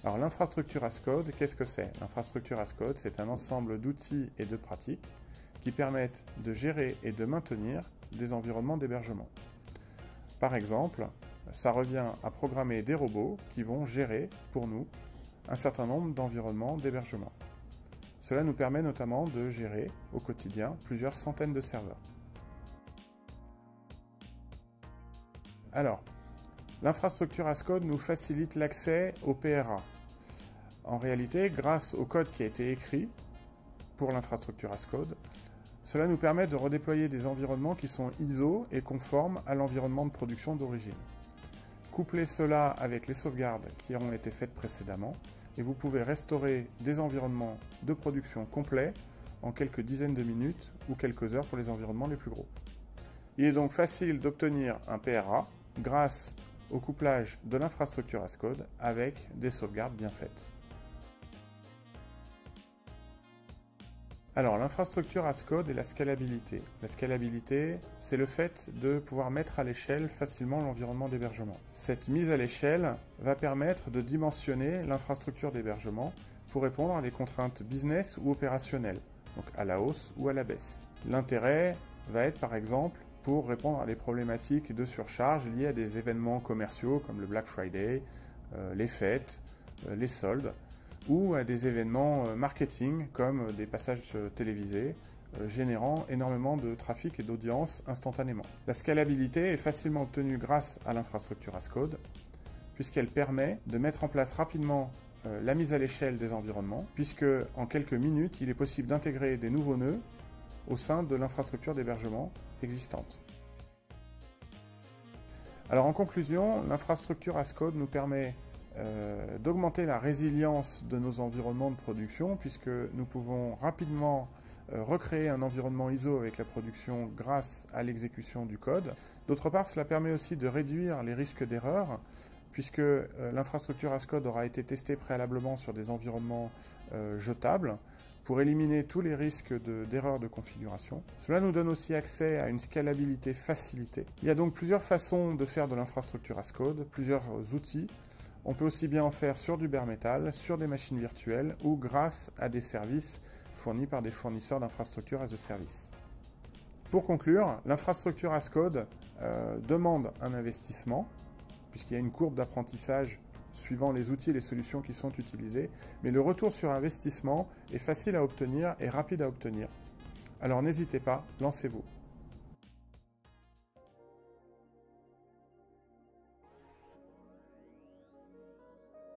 Alors l'infrastructure as code, qu'est-ce que c'est? L'infrastructure as code, c'est un ensemble d'outils et de pratiques qui permettent de gérer et de maintenir des environnements d'hébergement. Par exemple, ça revient à programmer des robots qui vont gérer pour nous un certain nombre d'environnements d'hébergement. Cela nous permet notamment de gérer au quotidien plusieurs centaines de serveurs. Alors, l'infrastructure as code nous facilite l'accès au PRA. En réalité, grâce au code qui a été écrit pour l'infrastructure as code, cela nous permet de redéployer des environnements qui sont ISO et conformes à l'environnement de production d'origine. Couplez cela avec les sauvegardes qui ont été faites précédemment, et vous pouvez restaurer des environnements de production complets en quelques dizaines de minutes ou quelques heures pour les environnements les plus gros. Il est donc facile d'obtenir un PRA grâce au couplage de l'infrastructure as code avec des sauvegardes bien faites. Alors, l'infrastructure as code et la scalabilité. La scalabilité, c'est le fait de pouvoir mettre à l'échelle facilement l'environnement d'hébergement. Cette mise à l'échelle va permettre de dimensionner l'infrastructure d'hébergement pour répondre à des contraintes business ou opérationnelles, donc à la hausse ou à la baisse. L'intérêt va être par exemple pour répondre à des problématiques de surcharge liées à des événements commerciaux comme le Black Friday, les fêtes, les soldes, ou à des événements marketing comme des passages télévisés générant énormément de trafic et d'audience instantanément. La scalabilité est facilement obtenue grâce à l'infrastructure as code puisqu'elle permet de mettre en place rapidement la mise à l'échelle des environnements puisque en quelques minutes il est possible d'intégrer des nouveaux nœuds au sein de l'infrastructure d'hébergement existante. Alors en conclusion, l'infrastructure as code nous permet d'augmenter la résilience de nos environnements de production puisque nous pouvons rapidement recréer un environnement ISO avec la production grâce à l'exécution du code. D'autre part, cela permet aussi de réduire les risques d'erreur puisque l'infrastructure as code aura été testée préalablement sur des environnements jetables pour éliminer tous les risques d'erreurs de configuration. Cela nous donne aussi accès à une scalabilité facilitée. Il y a donc plusieurs façons de faire de l'infrastructure as code, plusieurs outils. On peut aussi bien en faire sur du bare metal, sur des machines virtuelles ou grâce à des services fournis par des fournisseurs d'infrastructures as a service. Pour conclure, l'infrastructure as code demande un investissement, puisqu'il y a une courbe d'apprentissage suivant les outils et les solutions qui sont utilisés, mais le retour sur investissement est facile à obtenir et rapide à obtenir. Alors n'hésitez pas, lancez-vous.